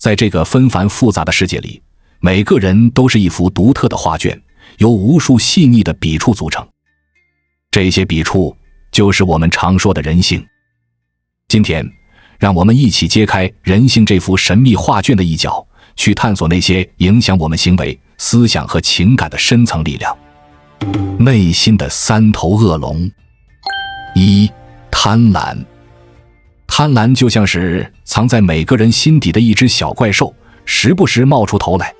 在这个纷繁复杂的世界里，每个人都是一幅独特的画卷，由无数细腻的笔触组成。这些笔触就是我们常说的人性。今天，让我们一起揭开人性这幅神秘画卷的一角，去探索那些影响我们行为、思想和情感的深层力量。内心的三头恶龙。一、贪婪。贪婪就像是藏在每个人心底的一只小怪兽，时不时冒出头来。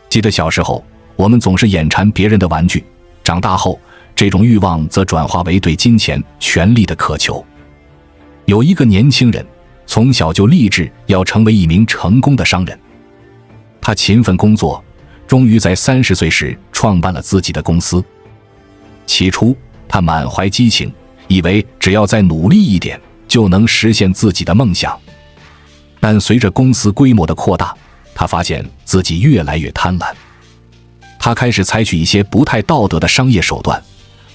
记得小时候，我们总是眼馋别人的玩具，长大后，这种欲望则转化为对金钱、权力的渴求。有一个年轻人，从小就立志要成为一名成功的商人。他勤奋工作，终于在30岁时创办了自己的公司。起初，他满怀激情，以为只要再努力一点，就能实现自己的梦想。但随着公司规模的扩大，他发现自己越来越贪婪。他开始采取一些不太道德的商业手段，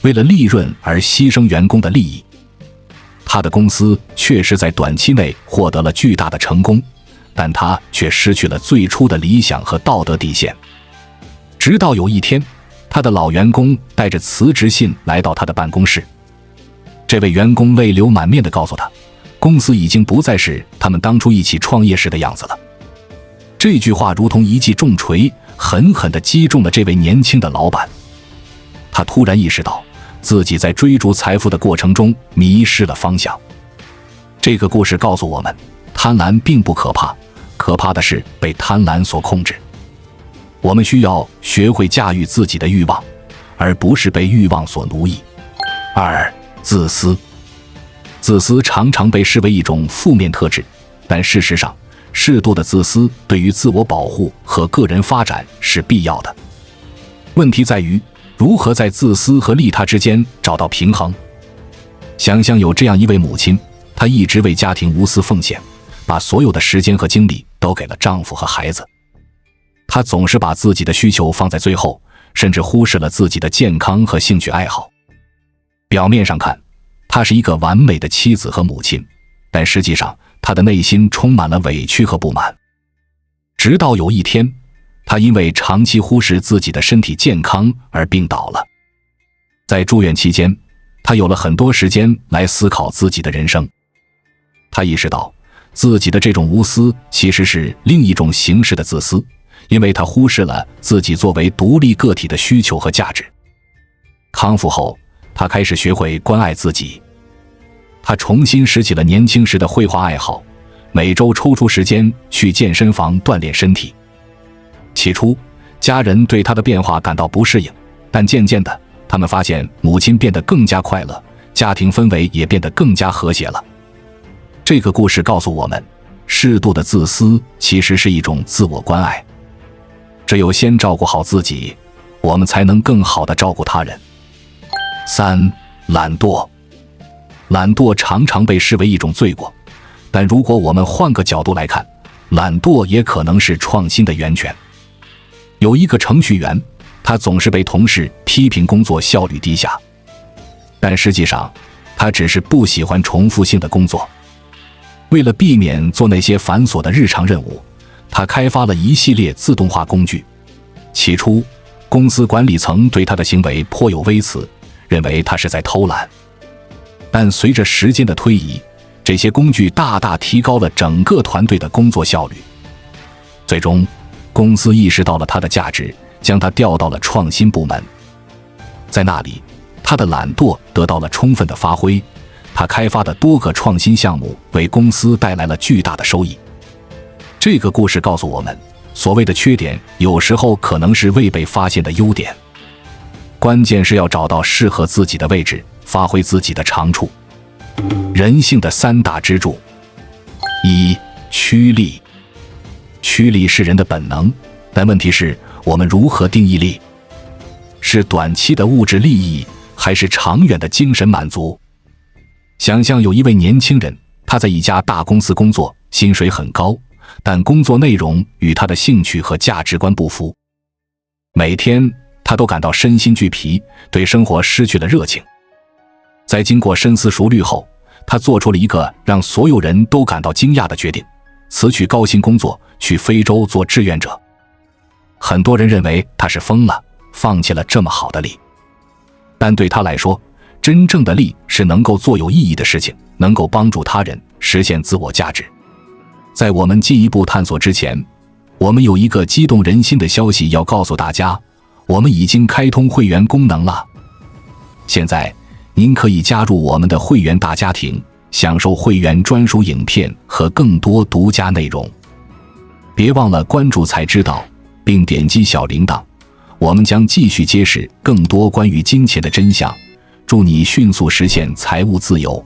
为了利润而牺牲员工的利益。他的公司确实在短期内获得了巨大的成功，但他却失去了最初的理想和道德底线。直到有一天，他的老员工带着辞职信来到他的办公室。这位员工泪流满面地告诉他，公司已经不再是他们当初一起创业时的样子了。这句话如同一记重锤，狠狠地击中了这位年轻的老板。他突然意识到，自己在追逐财富的过程中迷失了方向。这个故事告诉我们，贪婪并不可怕，可怕的是被贪婪所控制。我们需要学会驾驭自己的欲望，而不是被欲望所奴役。二、自私。自私常常被视为一种负面特质，但事实上，适度的自私对于自我保护和个人发展是必要的。问题在于，如何在自私和利他之间找到平衡。想象有这样一位母亲，她一直为家庭无私奉献，把所有的时间和精力都给了丈夫和孩子。她总是把自己的需求放在最后，甚至忽视了自己的健康和兴趣爱好。表面上看，她是一个完美的妻子和母亲，但实际上她的内心充满了委屈和不满。直到有一天，她因为长期忽视自己的身体健康而病倒了。在住院期间，她有了很多时间来思考自己的人生。她意识到，自己的这种无私其实是另一种形式的自私，因为她忽视了自己作为独立个体的需求和价值。康复后，她开始学会关爱自己。她重新拾起了年轻时的绘画爱好，每周抽出时间去健身房锻炼身体。起初，家人对她的变化感到不适应，但渐渐的，他们发现母亲变得更加快乐，家庭氛围也变得更加和谐了。这个故事告诉我们，适度的自私其实是一种自我关爱。只有先照顾好自己，我们才能更好地照顾他人。三、懒惰。懒惰常常被视为一种罪过，但如果我们换个角度来看，懒惰也可能是创新的源泉。有一个程序员，他总是被同事批评工作效率低下，但实际上，他只是不喜欢重复性的工作。为了避免做那些繁琐的日常任务，他开发了一系列自动化工具。起初，公司管理层对他的行为颇有微词，认为他是在偷懒。但随着时间的推移，这些工具大大提高了整个团队的工作效率。最终，公司意识到了他的价值，将他调到了创新部门。在那里，他的懒惰得到了充分的发挥，他开发的多个创新项目为公司带来了巨大的收益。这个故事告诉我们，所谓的缺点有时候可能是未被发现的优点。关键是要找到适合自己的位置，发挥自己的长处。人性的三大支柱。一、趋利。趋利是人的本能，但问题是，我们如何定义利？是短期的物质利益，还是长远的精神满足？想象有一位年轻人，他在一家大公司工作，薪水很高，但工作内容与他的兴趣和价值观不符。每天他都感到身心俱疲，对生活失去了热情。在经过深思熟虑后，他做出了一个让所有人都感到惊讶的决定，辞去高薪工作，去非洲做志愿者。很多人认为他是疯了，放弃了这么好的利。但对他来说，真正的利是能够做有意义的事情，能够帮助他人，实现自我价值。在我们进一步探索之前，我们有一个激动人心的消息要告诉大家，我们已经开通会员功能了。现在您可以加入我们的会员大家庭，享受会员专属影片和更多独家内容。别忘了关注才知道，并点击小铃铛，我们将继续揭示更多关于金钱的真相，祝你迅速实现财务自由。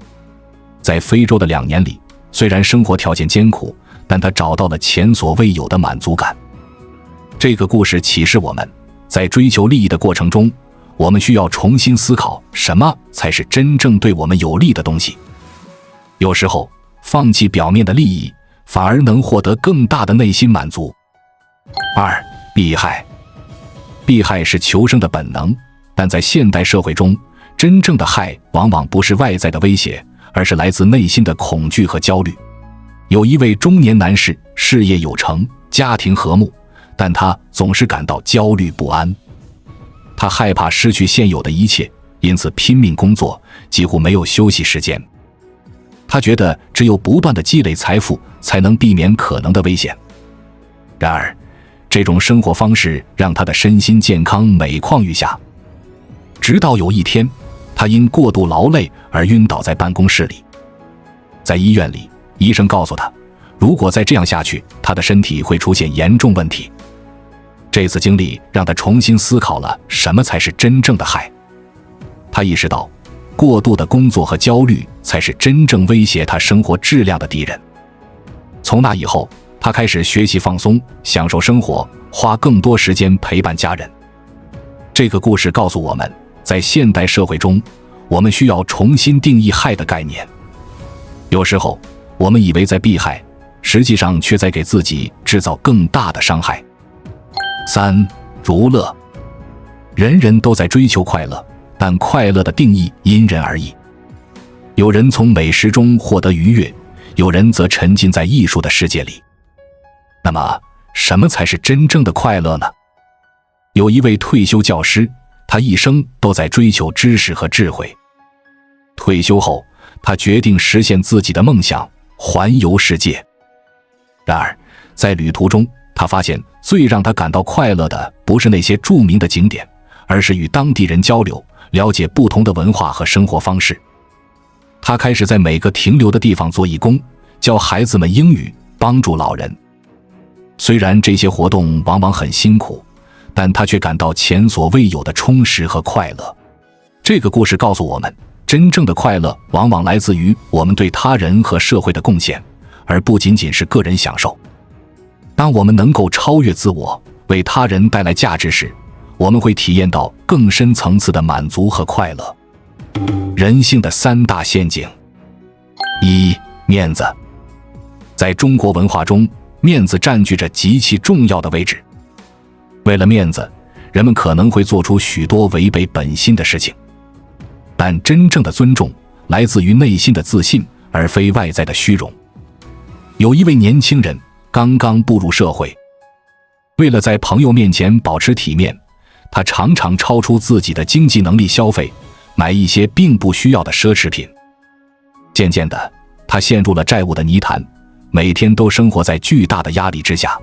在非洲的2年里，虽然生活条件艰苦，但他找到了前所未有的满足感。这个故事启示我们，在追求利益的过程中，我们需要重新思考什么才是真正对我们有利的东西。有时候，放弃表面的利益，反而能获得更大的内心满足。2. 避害。避害是求生的本能，但在现代社会中，真正的害往往不是外在的威胁，而是来自内心的恐惧和焦虑。有一位中年男士，事业有成，家庭和睦，但他总是感到焦虑不安。他害怕失去现有的一切，因此拼命工作，几乎没有休息时间。他觉得只有不断地积累财富，才能避免可能的危险。然而，这种生活方式让他的身心健康每况愈下。直到有一天，他因过度劳累而晕倒在办公室里。在医院里，医生告诉他，如果再这样下去，他的身体会出现严重问题。这次经历让他重新思考了什么才是真正的害。他意识到，过度的工作和焦虑才是真正威胁他生活质量的敌人。从那以后，他开始学习放松，享受生活，花更多时间陪伴家人。这个故事告诉我们，在现代社会中，我们需要重新定义害的概念。有时候，我们以为在避害，实际上却在给自己制造更大的伤害。3. 如乐。人人都在追求快乐，但快乐的定义因人而异。有人从美食中获得愉悦，有人则沉浸在艺术的世界里。那么，什么才是真正的快乐呢？有一位退休教师，他一生都在追求知识和智慧。退休后，他决定实现自己的梦想，环游世界。然而，在旅途中，他发现最让他感到快乐的不是那些著名的景点，而是与当地人交流，了解不同的文化和生活方式。他开始在每个停留的地方做义工，教孩子们英语，帮助老人。虽然这些活动往往很辛苦，但他却感到前所未有的充实和快乐。这个故事告诉我们，真正的快乐往往来自于我们对他人和社会的贡献，而不仅仅是个人享受。当我们能够超越自我，为他人带来价值时，我们会体验到更深层次的满足和快乐。人性的3大陷阱。1. 面子。在中国文化中，面子占据着极其重要的位置。为了面子，人们可能会做出许多违背本心的事情。但真正的尊重来自于内心的自信，而非外在的虚荣。有一位年轻人刚刚步入社会，为了在朋友面前保持体面，他常常超出自己的经济能力消费，买一些并不需要的奢侈品。渐渐的，他陷入了债务的泥潭，每天都生活在巨大的压力之下。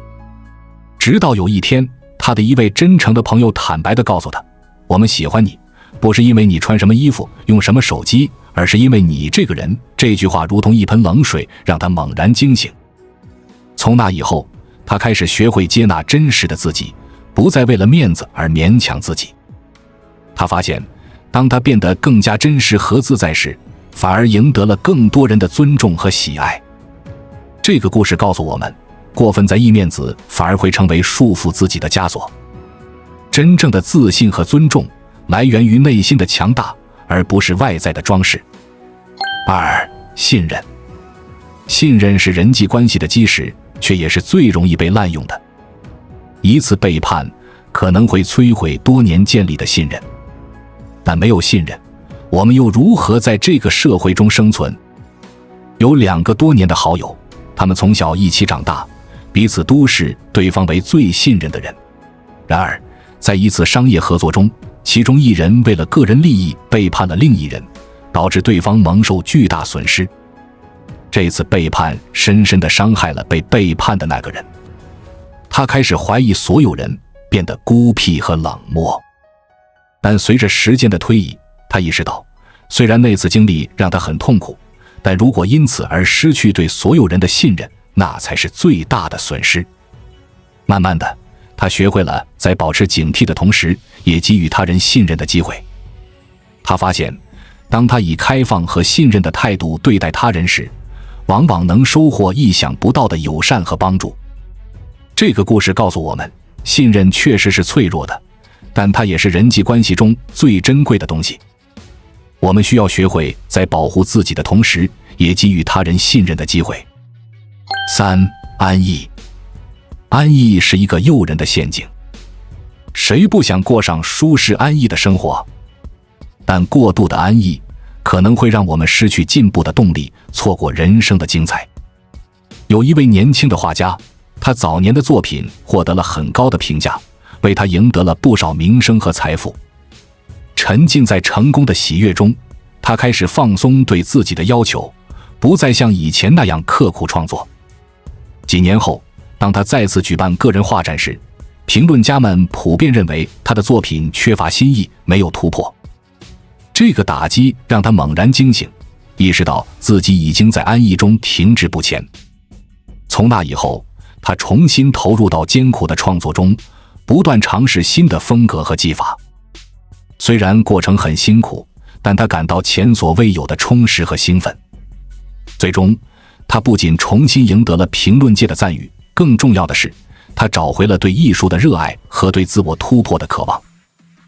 直到有一天，他的一位真诚的朋友坦白地告诉他，我们喜欢你，不是因为你穿什么衣服，用什么手机，而是因为你这个人。这句话如同一盆冷水，让他猛然惊醒。从那以后，他开始学会接纳真实的自己，不再为了面子而勉强自己。他发现，当他变得更加真实和自在时，反而赢得了更多人的尊重和喜爱。这个故事告诉我们，过分在意面子反而会成为束缚自己的枷锁。真正的自信和尊重来源于内心的强大，而不是外在的装饰。2. 信任。信任是人际关系的基石，却也是最容易被滥用的。一次背叛可能会摧毁多年建立的信任，但没有信任，我们又如何在这个社会中生存？有2个多年的好友，他们从小一起长大，彼此都视对方为最信任的人。然而，在一次商业合作中，其中一人为了个人利益背叛了另一人，导致对方蒙受巨大损失。这次背叛深深地伤害了被背叛的那个人，他开始怀疑所有人，变得孤僻和冷漠。但随着时间的推移，他意识到，虽然那次经历让他很痛苦，但如果因此而失去对所有人的信任，那才是最大的损失。慢慢的，他学会了在保持警惕的同时，也给予他人信任的机会。他发现，当他以开放和信任的态度对待他人时，往往能收获意想不到的友善和帮助。这个故事告诉我们，信任确实是脆弱的，但它也是人际关系中最珍贵的东西。我们需要学会在保护自己的同时，也给予他人信任的机会。3. 安逸。安逸是一个诱人的陷阱，谁不想过上舒适安逸的生活？但过度的安逸可能会让我们失去进步的动力，错过人生的精彩。有一位年轻的画家，他早年的作品获得了很高的评价，为他赢得了不少名声和财富。沉浸在成功的喜悦中，他开始放松对自己的要求，不再像以前那样刻苦创作。几年后，当他再次举办个人画展时，评论家们普遍认为他的作品缺乏新意，没有突破。这个打击让他猛然惊醒，意识到自己已经在安逸中停滞不前。从那以后，他重新投入到艰苦的创作中，不断尝试新的风格和技法。虽然过程很辛苦，但他感到前所未有的充实和兴奋。最终，他不仅重新赢得了评论界的赞誉，更重要的是，他找回了对艺术的热爱和对自我突破的渴望。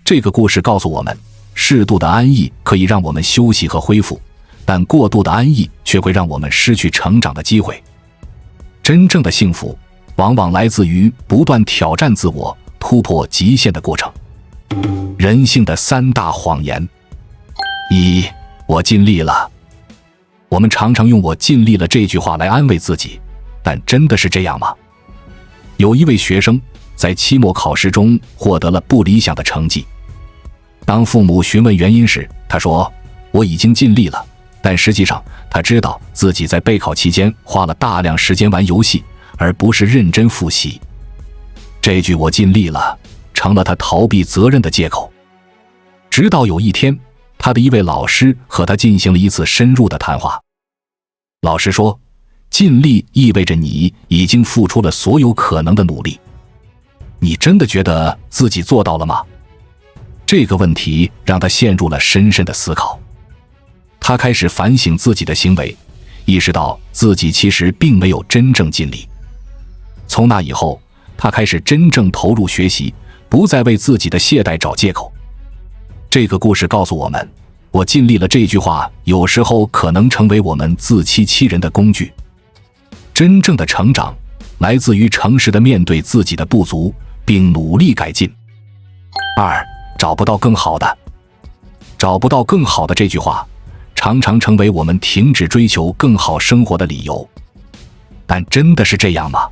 这个故事告诉我们，适度的安逸可以让我们休息和恢复，但过度的安逸却会让我们失去成长的机会。真正的幸福，往往来自于不断挑战自我、突破极限的过程。人性的3大谎言。1. 我尽力了。我们常常用"我尽力了"这句话来安慰自己，但真的是这样吗？有一位学生在期末考试中获得了不理想的成绩。当父母询问原因时，他说："我已经尽力了。"但实际上，他知道自己在备考期间花了大量时间玩游戏，而不是认真复习。这句"我尽力了"成了他逃避责任的借口。直到有一天，他的一位老师和他进行了一次深入的谈话。老师说，尽力意味着你已经付出了所有可能的努力。你真的觉得自己做到了吗？这个问题让他陷入了深深的思考。他开始反省自己的行为，意识到自己其实并没有真正尽力。从那以后，他开始真正投入学习，不再为自己的懈怠找借口。这个故事告诉我们，我尽力了这句话有时候可能成为我们自欺欺人的工具。真正的成长来自于诚实地面对自己的不足，并努力改进。2. 找不到更好的。找不到更好的这句话常常成为我们停止追求更好生活的理由。但真的是这样吗？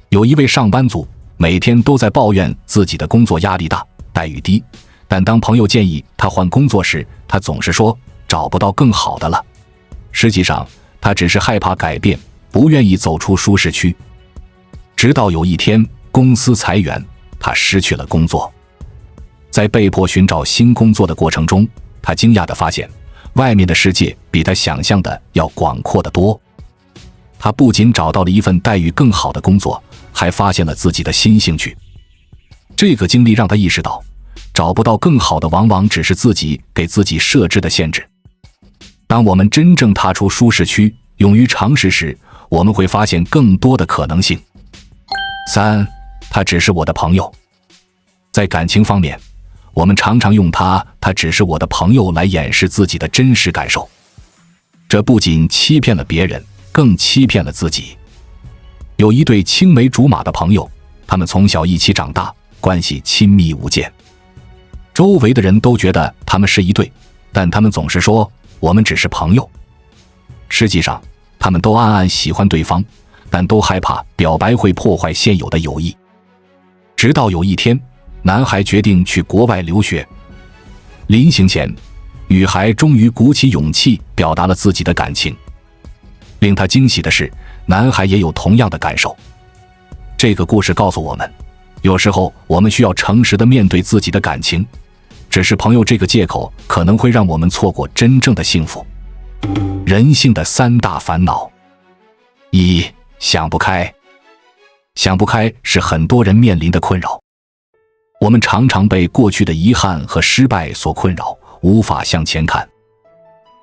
有一位上班族每天都在抱怨自己的工作压力大，待遇低，但当朋友建议他换工作时，他总是说找不到更好的了。实际上，他只是害怕改变，不愿意走出舒适区。直到有一天，公司裁员，他失去了工作。在被迫寻找新工作的过程中，他惊讶地发现，外面的世界比他想象的要广阔得多。他不仅找到了一份待遇更好的工作，还发现了自己的新兴趣。这个经历让他意识到，找不到更好的往往只是自己给自己设置的限制。当我们真正踏出舒适区，勇于尝试时，我们会发现更多的可能性。3. 他只是我的朋友。在感情方面，我们常常用他只是我的朋友来掩饰自己的真实感受。这不仅欺骗了别人，更欺骗了自己。有一对青梅竹马的朋友，他们从小一起长大，关系亲密无间。周围的人都觉得他们是一对，但他们总是说我们只是朋友。实际上，他们都暗暗喜欢对方，但都害怕表白会破坏现有的友谊。直到有一天，男孩决定去国外留学。临行前，女孩终于鼓起勇气表达了自己的感情。令他惊喜的是，男孩也有同样的感受。这个故事告诉我们，有时候我们需要诚实地面对自己的感情，只是朋友这个借口可能会让我们错过真正的幸福。人性的三大烦恼。一、想不开。想不开是很多人面临的困扰。我们常常被过去的遗憾和失败所困扰，无法向前看。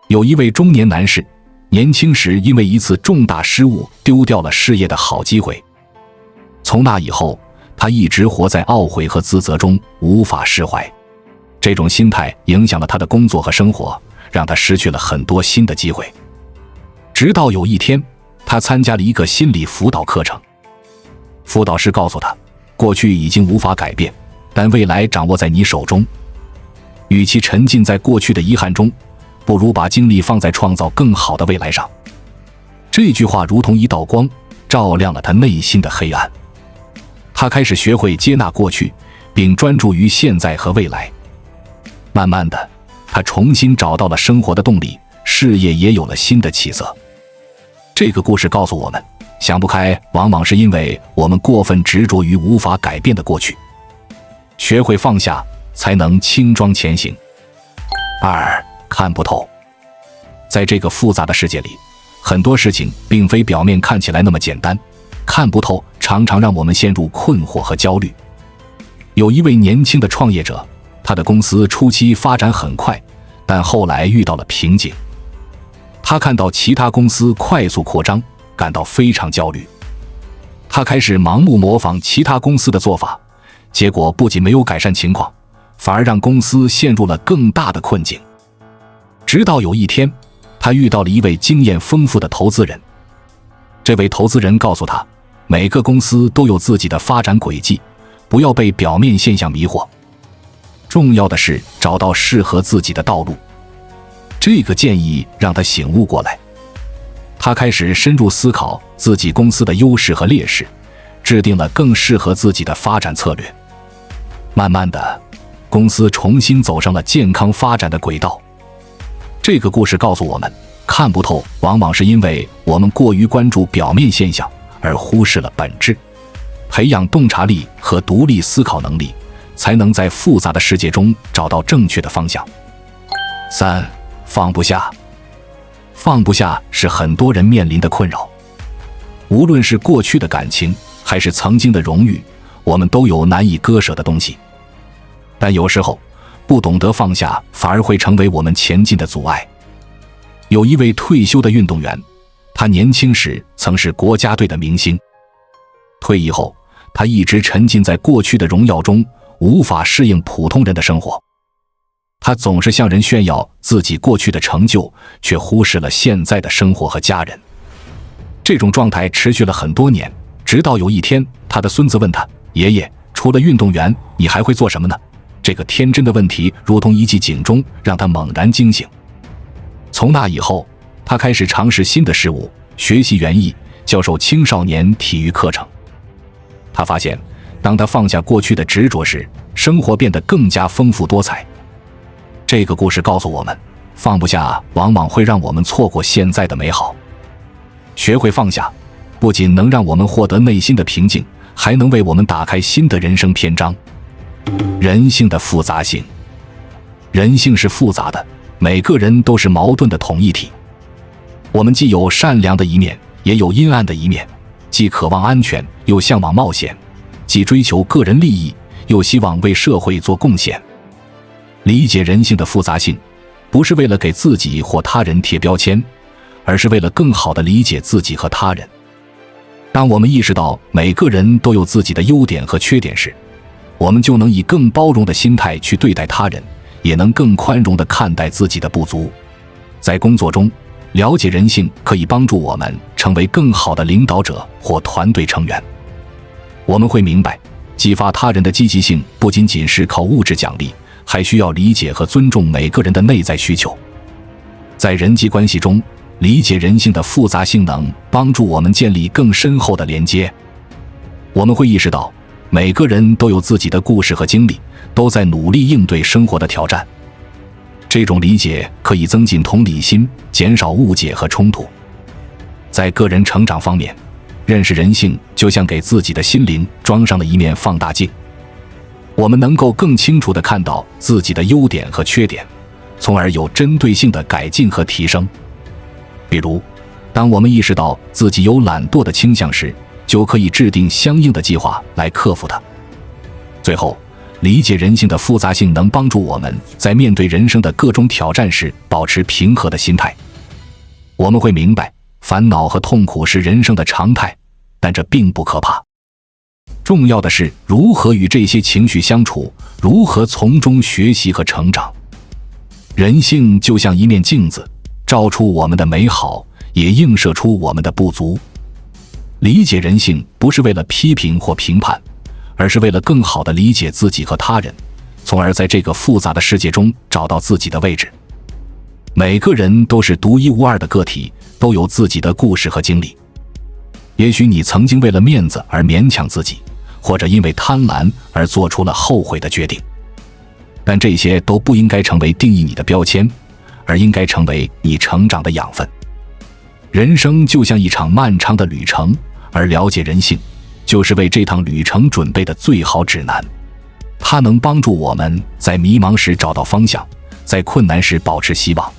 有一位中年男士，年轻时因为一次重大失误丢掉了事业的好机会。从那以后，他一直活在懊悔和自责中，无法释怀。这种心态影响了他的工作和生活，让他失去了很多新的机会。直到有一天，他参加了一个心理辅导课程。辅导师告诉他，过去已经无法改变，但未来掌握在你手中。与其沉浸在过去的遗憾中，不如把精力放在创造更好的未来上。这句话如同一道光，照亮了他内心的黑暗。他开始学会接纳过去，并专注于现在和未来。慢慢的，他重新找到了生活的动力，事业也有了新的起色。这个故事告诉我们，想不开往往是因为我们过分执着于无法改变的过去。学会放下，才能轻装前行。二、看不透。在这个复杂的世界里，很多事情并非表面看起来那么简单，看不透常常让我们陷入困惑和焦虑。有一位年轻的创业者，他的公司初期发展很快，但后来遇到了瓶颈。他看到其他公司快速扩张，感到非常焦虑。他开始盲目模仿其他公司的做法，结果不仅没有改善情况，反而让公司陷入了更大的困境。直到有一天，他遇到了一位经验丰富的投资人。这位投资人告诉他，每个公司都有自己的发展轨迹，不要被表面现象迷惑。重要的是找到适合自己的道路。这个建议让他醒悟过来。他开始深入思考自己公司的优势和劣势，制定了更适合自己的发展策略。慢慢的，公司重新走上了健康发展的轨道。这个故事告诉我们，看不透往往是因为我们过于关注表面现象，而忽视了本质。培养洞察力和独立思考能力，才能在复杂的世界中找到正确的方向。三、放不下。放不下是很多人面临的困扰。无论是过去的感情，还是曾经的荣誉，我们都有难以割舍的东西。但有时候，不懂得放下，反而会成为我们前进的阻碍。有一位退休的运动员，他年轻时曾是国家队的明星。退役后，他一直沉浸在过去的荣耀中，无法适应普通人的生活。他总是向人炫耀自己过去的成就，却忽视了现在的生活和家人。这种状态持续了很多年，直到有一天，他的孙子问他：“爷爷，除了运动员，你还会做什么呢？”这个天真的问题如同一记警钟，让他猛然惊醒。从那以后，他开始尝试新的事物，学习园艺，教授青少年体育课程。他发现，当他放下过去的执着时，生活变得更加丰富多彩。这个故事告诉我们，放不下往往会让我们错过现在的美好。学会放下，不仅能让我们获得内心的平静，还能为我们打开新的人生篇章。人性的复杂性。人性是复杂的，每个人都是矛盾的统一体。我们既有善良的一面，也有阴暗的一面，既渴望安全，又向往冒险，既追求个人利益，又希望为社会做贡献。理解人性的复杂性，不是为了给自己或他人贴标签，而是为了更好地理解自己和他人。当我们意识到每个人都有自己的优点和缺点时，我们就能以更包容的心态去对待他人，也能更宽容地看待自己的不足。在工作中，了解人性可以帮助我们成为更好的领导者或团队成员。我们会明白，激发他人的积极性不仅仅是靠物质奖励，还需要理解和尊重每个人的内在需求。在人际关系中，理解人性的复杂性能帮助我们建立更深厚的连接。我们会意识到，每个人都有自己的故事和经历，都在努力应对生活的挑战。这种理解可以增进同理心，减少误解和冲突。在个人成长方面，认识人性就像给自己的心灵装上了一面放大镜，我们能够更清楚地看到自己的优点和缺点，从而有针对性的改进和提升。比如，当我们意识到自己有懒惰的倾向时，就可以制定相应的计划来克服它。最后，理解人性的复杂性能帮助我们在面对人生的各种挑战时保持平和的心态。我们会明白，烦恼和痛苦是人生的常态，但这并不可怕。重要的是如何与这些情绪相处，如何从中学习和成长。人性就像一面镜子，照出我们的美好，也映射出我们的不足。理解人性不是为了批评或评判，而是为了更好地理解自己和他人，从而在这个复杂的世界中找到自己的位置。每个人都是独一无二的个体，都有自己的故事和经历。也许你曾经为了面子而勉强自己，或者因为贪婪而做出了后悔的决定，但这些都不应该成为定义你的标签，而应该成为你成长的养分。人生就像一场漫长的旅程，而了解人性就是为这趟旅程准备的最好指南。它能帮助我们在迷茫时找到方向，在困难时保持希望。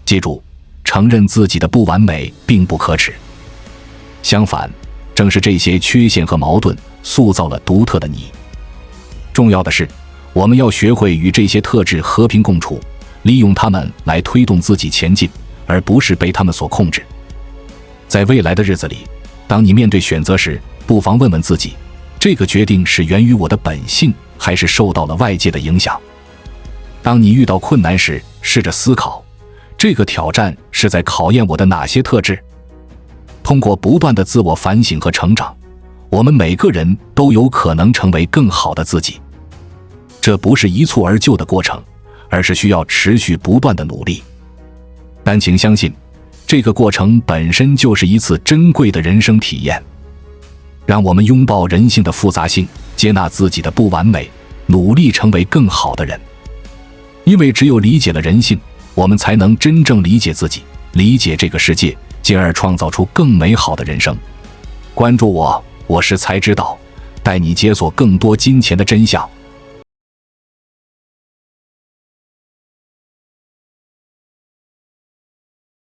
记住，承认自己的不完美并不可耻，相反，正是这些缺陷和矛盾塑造了独特的你。重要的是，我们要学会与这些特质和平共处，利用它们来推动自己前进，而不是被它们所控制。在未来的日子里，当你面对选择时，不妨问问自己，这个决定是源于我的本性，还是受到了外界的影响？当你遇到困难时，试着思考，这个挑战是在考验我的哪些特质？通过不断的自我反省和成长，我们每个人都有可能成为更好的自己。这不是一蹴而就的过程，而是需要持续不断的努力。但请相信，这个过程本身就是一次珍贵的人生体验。让我们拥抱人性的复杂性，接纳自己的不完美，努力成为更好的人。因为只有理解了人性，我们才能真正理解自己，理解这个世界，进而创造出更美好的人生。关注我，我是才知道，带你解锁更多金钱的真相。